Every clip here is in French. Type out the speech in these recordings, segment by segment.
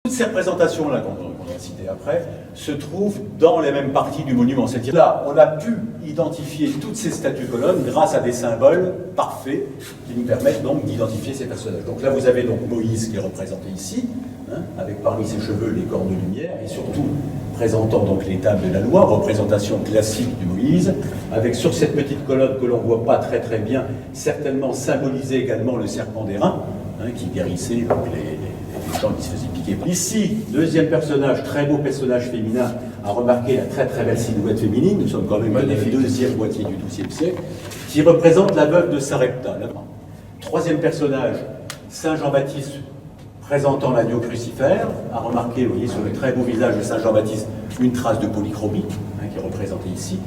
Toutes ces représentations-là, qu'on va citer après, se trouvent dans les mêmes parties du monument. C'est-à-dire là, on a pu identifier toutes ces statues-colonnes grâce à des symboles parfaits qui nous permettent donc d'identifier ces personnages. Donc là, vous avez donc Moïse qui est représenté ici, hein, avec parmi ses cheveux les cornes de lumière, et surtout présentant donc les tables de la loi, représentation classique de Moïse, avec sur cette petite colonne que l'on ne voit pas très bien, certainement symbolisé également le serpent d'airain, hein, qui guérissait donc les gens qui se faisaient piquer. Ici, deuxième personnage, très beau personnage féminin, a remarqué la très belle silhouette féminine, nous sommes quand même dans la deuxième moitié du XIIe siècle, qui représente la veuve de Sarepta. Troisième personnage, Saint Jean-Baptiste, présentant l'agneau crucifère, a remarqué, vous voyez, sur le très beau visage de Saint Jean-Baptiste, une trace de polychromie, hein, qui est représentée ici.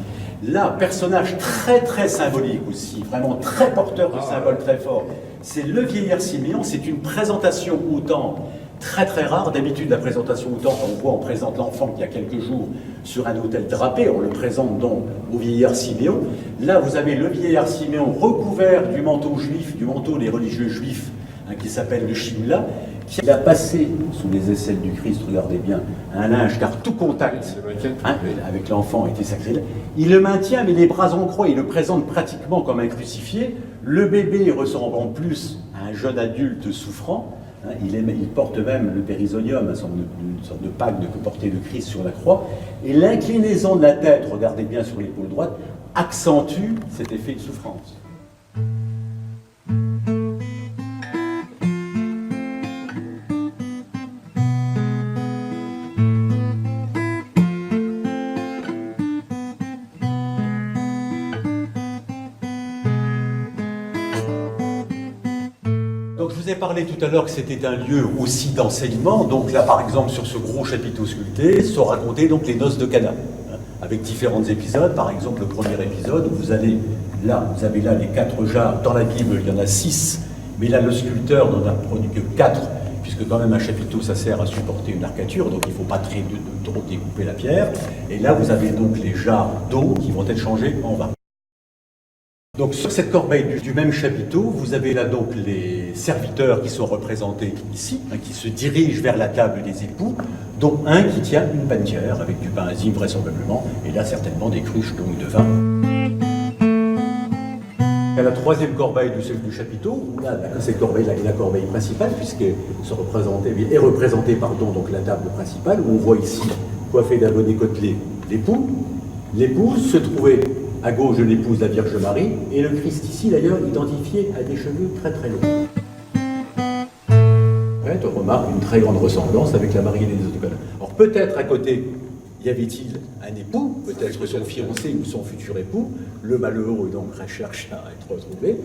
Là, personnage très symbolique aussi, vraiment très porteur de symboles très forts, c'est le vieillard Siméon. C'est une présentation au temple très rare. D'habitude, la présentation au temple, on présente l'enfant qui a quelques jours sur un autel drapé, on le présente donc au vieillard Siméon. Là, vous avez le vieillard Siméon recouvert du manteau juif, du manteau des religieux juifs, hein, qui s'appelle le chimla, qui a passé sous les aisselles du Christ, regardez bien, un linge, car tout contact hein, avec l'enfant était sacré. Il le maintient, mais les bras en croix, il le présente pratiquement comme un crucifié. Le bébé ressemble en plus à un jeune adulte souffrant. Hein, il porte même le périsonium, une sorte de pacte que portait le Christ sur la croix. Et l'inclinaison de la tête, regardez bien sur l'épaule droite, accentue cet effet de souffrance. Donc je vous ai parlé tout à l'heure que c'était un lieu aussi d'enseignement. Donc là, par exemple, sur ce gros chapiteau sculpté, sont racontées donc les noces de Cana, hein, avec différents épisodes. Par exemple, le premier épisode où vous avez là les 4 jarres. Dans la Bible, il y en a 6, mais là, le sculpteur n'en a produit que 4, puisque quand même un chapiteau, ça sert à supporter une arcature, donc il ne faut pas trop découper la pierre. Et là, vous avez donc les jarres d'eau qui vont être changées en vin. Donc sur cette corbeille du même chapiteau, vous avez là donc les serviteurs qui sont représentés ici, hein, qui se dirigent vers la table des époux, dont un qui tient une pannetière avec du pain asime vraisemblablement, et là certainement des cruches donc de vin. Il y a la troisième corbeille du chapiteau, là cette corbeille-là est la corbeille principale, puisqu'elle est représentée donc la table principale, où on voit ici, coiffé d'un bonnet côtelé, l'époux. L'épouse se trouvait à gauche de l'épouse, la Vierge Marie, et le Christ ici, d'ailleurs, identifié à des cheveux très longs. Ouais, on remarque une très grande ressemblance avec la Marie et les autres. Alors peut-être à côté, y avait-il un époux, peut-être son fiancé ou son futur époux, le malheureux donc cherche à être retrouvé.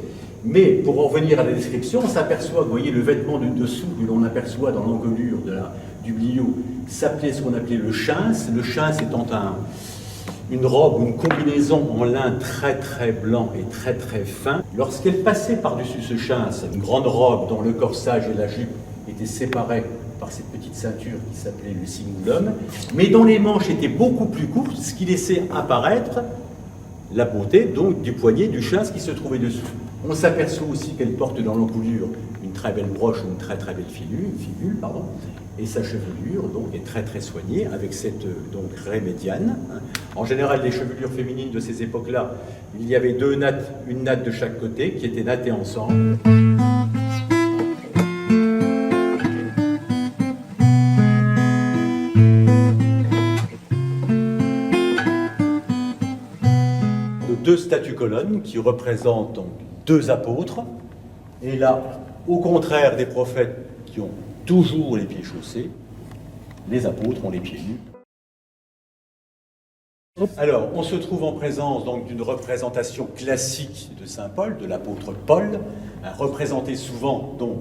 Mais pour en revenir à la description, on s'aperçoit, vous voyez, le vêtement du dessous que l'on aperçoit dans l'encolure du milieu, s'appelait ce qu'on appelait le chintz. Le chintz étant une robe ou une combinaison en lin très blanc et très fin. Lorsqu'elle passait par-dessus ce chintz, une grande robe dont le corsage et la jupe étaient séparés par cette petite ceinture qui s'appelait le cingulum, mais dont les manches étaient beaucoup plus courtes, ce qui laissait apparaître la beauté donc du poignet du chintz qui se trouvait dessous. On s'aperçoit aussi qu'elle porte dans l'encolure une très belle broche, une très belle figule, et sa chevelure donc est très soignée avec cette donc raie médiane. En général, les chevelures féminines de ces époques-là, il y avait deux nattes, une natte de chaque côté qui étaient nattées ensemble. Deux statues-colonnes qui représentent donc deux apôtres, et là, au contraire des prophètes qui ont toujours les pieds chaussés, les apôtres ont les pieds nus. Alors, on se trouve en présence donc d'une représentation classique de saint Paul, de l'apôtre Paul, représenté souvent donc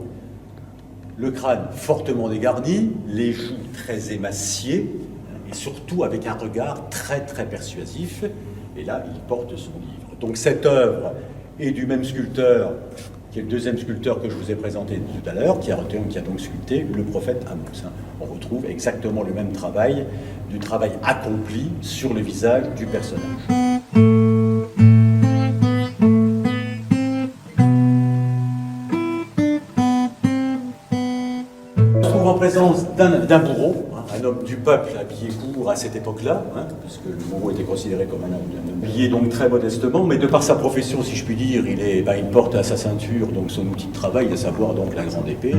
le crâne fortement dégarni, les joues très émaciées, et surtout avec un regard très persuasif. Et là, il porte son livre. Donc cette œuvre est du même sculpteur, qui est le deuxième sculpteur que je vous ai présenté tout à l'heure, qui a donc sculpté le prophète Amos. On retrouve exactement le même travail, du travail accompli sur le visage du personnage. On se trouve en présence d'un du peuple habillé court à cette époque-là, hein, puisque le bourreau était considéré comme un homme habillé donc très modestement, mais de par sa profession, si je puis dire, il porte à sa ceinture donc son outil de travail, à savoir donc la grande épée.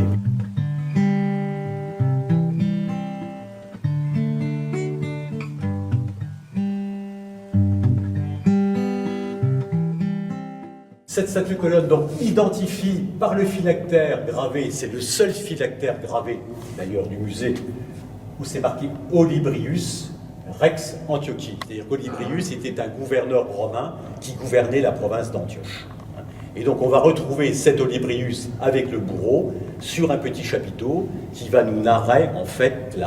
Cette statue-colonne donc identifie par le phylactère gravé, c'est le seul phylactère gravé d'ailleurs du musée, où c'est marqué Olybrius Rex Antiochie. C'est-à-dire qu'Olybrius était un gouverneur romain qui gouvernait la province d'Antioche. Et donc on va retrouver cet Olybrius avec le bourreau sur un petit chapiteau qui va nous narrer en fait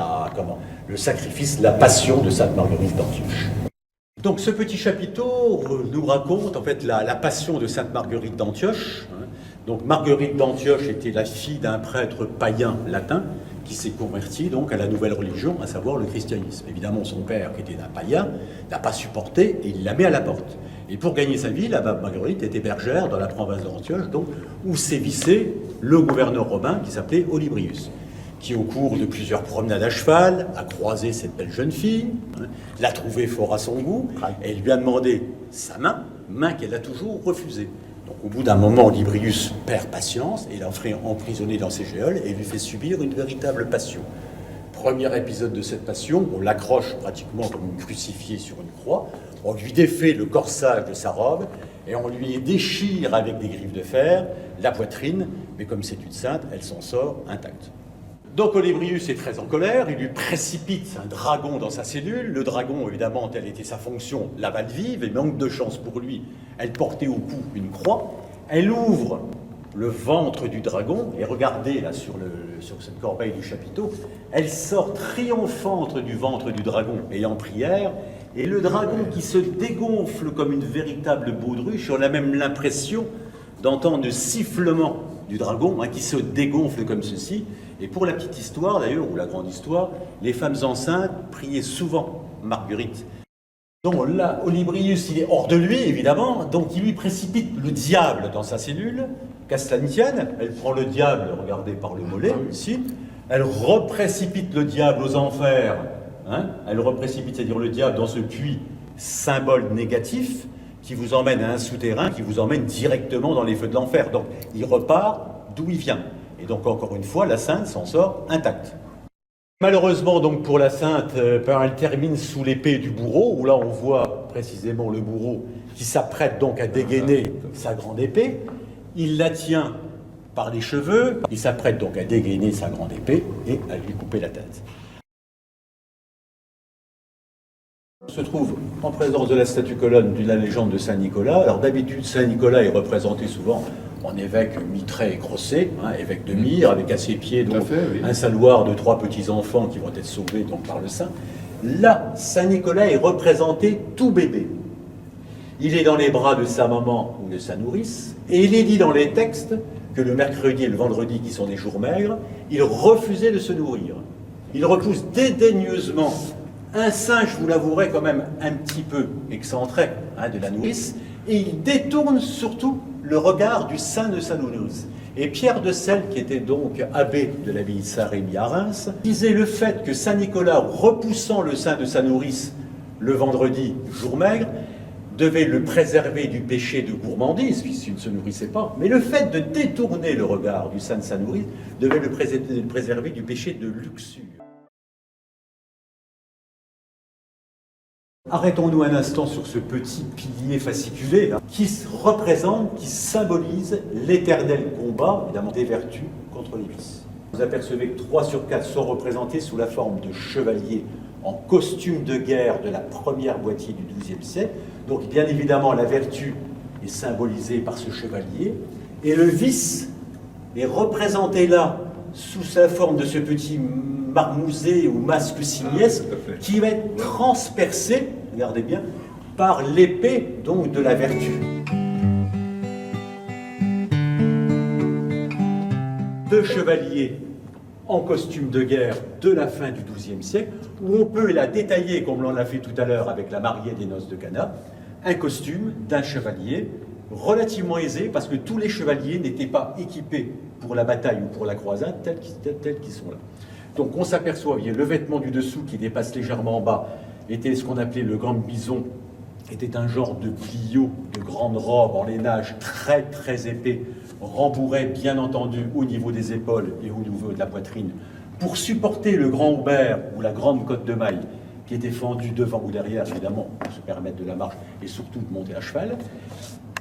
le sacrifice, la passion de Sainte Marguerite d'Antioche. Donc ce petit chapiteau nous raconte en fait la passion de Sainte Marguerite d'Antioche. Donc Marguerite d'Antioche était la fille d'un prêtre païen latin qui s'est converti donc à la nouvelle religion, à savoir le christianisme. Évidemment, son père, qui était un païen, n'a pas supporté et il la met à la porte. Et pour gagner sa vie, la Marguerite était bergère dans la province d'Antioche, donc où sévissait le gouverneur romain qui s'appelait Olybrius, qui, au cours de plusieurs promenades à cheval, a croisé cette belle jeune fille, l'a trouvée fort à son goût, et lui a demandé sa main qu'elle a toujours refusée. Donc au bout d'un moment, Olybrius perd patience et l'enfant emprisonné dans ses geôles et lui fait subir une véritable passion. Premier épisode de cette passion, on l'accroche pratiquement comme une crucifiée sur une croix, on lui défait le corsage de sa robe et on lui déchire avec des griffes de fer la poitrine, mais comme c'est une sainte, elle s'en sort intacte. Donc Olybrius est très en colère, il lui précipite un dragon dans sa cellule. Le dragon, évidemment, telle était sa fonction, l'avale vive, et manque de chance pour lui, elle portait au cou une croix. Elle ouvre le ventre du dragon, et regardez là sur cette corbeille du chapiteau, elle sort triomphante du ventre du dragon, et en prière, et le dragon qui se dégonfle comme une véritable baudruche, on a même l'impression d'entendre le sifflement du dragon qui se dégonfle comme ceci. Et pour la petite histoire d'ailleurs, ou la grande histoire, les femmes enceintes priaient souvent Marguerite. Donc là, Olybrius, il est hors de lui, évidemment, donc il lui précipite le diable dans sa cellule, qu'à cela ne tienne, elle prend le diable, regardez par le mollet, ici, elle reprécipite le diable aux enfers, elle reprécipite, c'est-à-dire le diable dans ce puits, symbole négatif, qui vous emmène à un souterrain, qui vous emmène directement dans les feux de l'enfer. Donc il repart d'où il vient. Et donc, encore une fois, la sainte s'en sort intacte. Malheureusement, donc, pour la sainte, elle termine sous l'épée du bourreau, où là, on voit précisément le bourreau qui s'apprête donc à dégainer sa grande épée. Il la tient par les cheveux, il s'apprête donc à dégainer sa grande épée et à lui couper la tête. On se trouve en présence de la statue-colonne de la légende de Saint-Nicolas. Alors d'habitude, Saint-Nicolas est représenté souvent en évêque mitré et grossé, évêque de Myre, avec à ses pieds donc, un saloir de 3 petits-enfants qui vont être sauvés donc, par le saint. Là, Saint-Nicolas est représenté tout bébé. Il est dans les bras de sa maman ou de sa nourrice, et il est dit dans les textes que le mercredi et le vendredi, qui sont des jours maigres, il refusait de se nourrir. Il repousse dédaigneusement un sein, je vous l'avouerai, quand même un petit peu excentré de la nourrice, et il détourne surtout le regard du sein de sa nourrice. Et Pierre de Celles, qui était donc abbé de l'abbaye de Saint-Rémy à Reims, disait le fait que Saint-Nicolas, repoussant le sein de sa nourrice le vendredi, jour maigre, devait le préserver du péché de gourmandise, puisqu'il ne se nourrissait pas, mais le fait de détourner le regard du sein de sa nourrice devait le préserver du péché de luxure. Arrêtons-nous un instant sur ce petit pilier fasciculé qui représente, qui symbolise l'éternel combat, évidemment, des vertus contre les vices. Vous apercevez que 3 sur 4 sont représentés sous la forme de chevaliers en costume de guerre de la première moitié du XIIe siècle. Donc, bien évidemment, la vertu est symbolisée par ce chevalier, et le vice est représenté là sous la forme de ce petit marmousé ou masque simiesque qui va être transpercé, regardez bien, par l'épée donc de la vertu. Deux chevaliers en costume de guerre de la fin du XIIe siècle, où on peut la détailler comme l'on l'a fait tout à l'heure avec la mariée des noces de Cana, un costume d'un chevalier relativement aisé, parce que tous les chevaliers n'étaient pas équipés pour la bataille ou pour la croisade tels qu'ils sont là. Donc on s'aperçoit, vous voyez, le vêtement du dessous qui dépasse légèrement en bas était ce qu'on appelait le gambison, était un genre de plio, de grande robe en lainage très très épais, rembourré bien entendu au niveau des épaules et au niveau de la poitrine, pour supporter le grand haubert ou la grande cotte de maille, qui était fendue devant ou derrière, évidemment, pour se permettre de la marche et surtout de monter à cheval.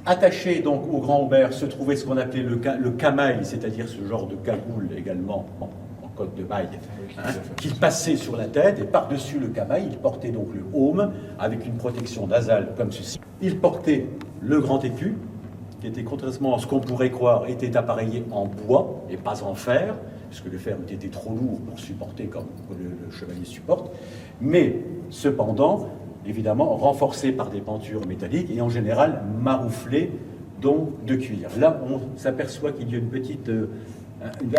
Attaché donc au grand haubert se trouvait ce qu'on appelait le camail, c'est-à-dire ce genre de cagoule également en cotte de maille, qu'il passait sur la tête, et par-dessus le camail, il portait donc le aume avec une protection nasale comme ceci. Il portait le grand écu, qui était, contrairement à ce qu'on pourrait croire, était appareillé en bois et pas en fer, puisque le fer était trop lourd pour supporter comme le chevalier supporte, mais cependant, évidemment, renforcé par des pentures métalliques et en général marouflé donc de cuir. Là, on s'aperçoit qu'il y a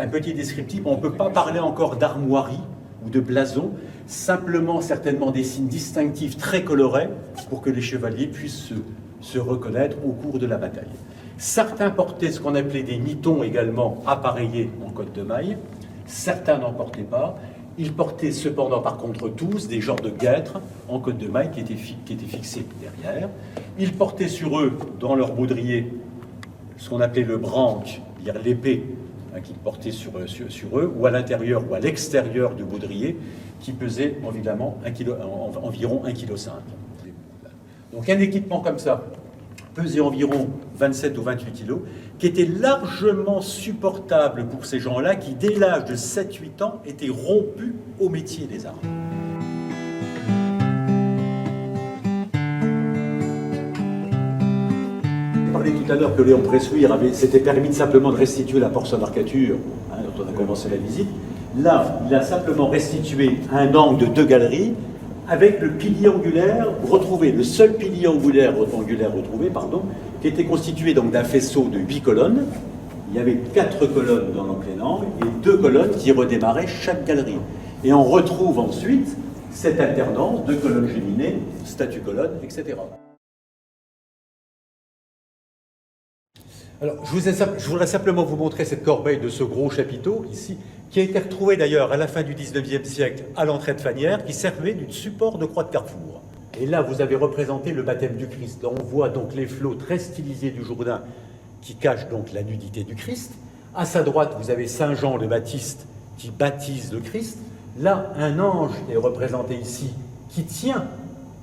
un petit descriptif. On ne peut pas parler encore d'armoirie ou de blason, simplement certainement des signes distinctifs très colorés pour que les chevaliers puissent se reconnaître au cours de la bataille. Certains portaient ce qu'on appelait des nitons également appareillés en cotte de maille, certains n'en portaient pas. Ils portaient cependant par contre tous des genres de guêtres en cotte de maille qui étaient fixés derrière. Ils portaient sur eux, dans leur baudrier, ce qu'on appelait le branque, c'est-à-dire l'épée qu'ils portaient sur eux, ou à l'intérieur ou à l'extérieur du baudrier, qui pesait évidemment environ 1,5 kg. Donc un équipement comme ça pesait environ 27 ou 28 kg, qui était largement supportable pour ces gens-là qui, dès l'âge de 7-8 ans, étaient rompus au métier des armes. Je parlais tout à l'heure que Léon Bressuire s'était permis simplement de restituer la portion d'arcature, dont on a commencé la visite. Là, il a simplement restitué un angle de 2 galeries, avec le pilier angulaire retrouvé, le seul pilier angulaire retrouvé, qui était constitué donc d'un faisceau de 8 colonnes. Il y avait 4 colonnes dans l'enclé angle et 2 colonnes qui redémarraient chaque galerie. Et on retrouve ensuite cette alternance de colonnes géminées, statue-colonne, etc. Alors, je voudrais simplement vous montrer cette corbeille de ce gros chapiteau ici, qui a été retrouvée d'ailleurs à la fin du 19e siècle à l'entrée de Fagnières, qui servait d'une support de croix de Carrefour. Et là, vous avez représenté le baptême du Christ. Là, on voit donc les flots très stylisés du Jourdain qui cachent donc la nudité du Christ. À sa droite, vous avez Saint Jean le Baptiste qui baptise le Christ. Là, un ange est représenté ici qui tient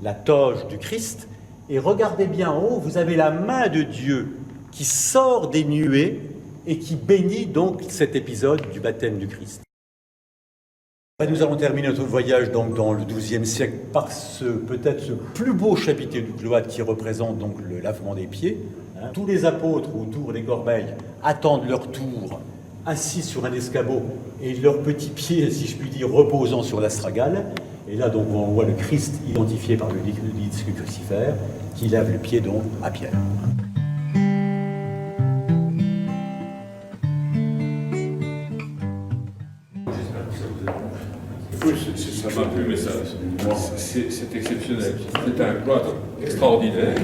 la toge du Christ. Et regardez bien en haut, vous avez la main de Dieu qui sort des nuées et qui bénit donc cet épisode du baptême du Christ. Nous allons terminer notre voyage donc dans le XIIe siècle par peut-être ce plus beau chapitre du cloître qui représente donc le lavement des pieds. Tous les apôtres autour des corbeilles attendent leur tour, assis sur un escabeau et leurs petits pieds, si je puis dire, reposant sur l'astragale. Et là donc on voit le Christ identifié par le disque crucifère qui lave le pied donc à Pierre. Oui, ça m'a plu, mais c'est exceptionnel. C'est un cloître extraordinaire.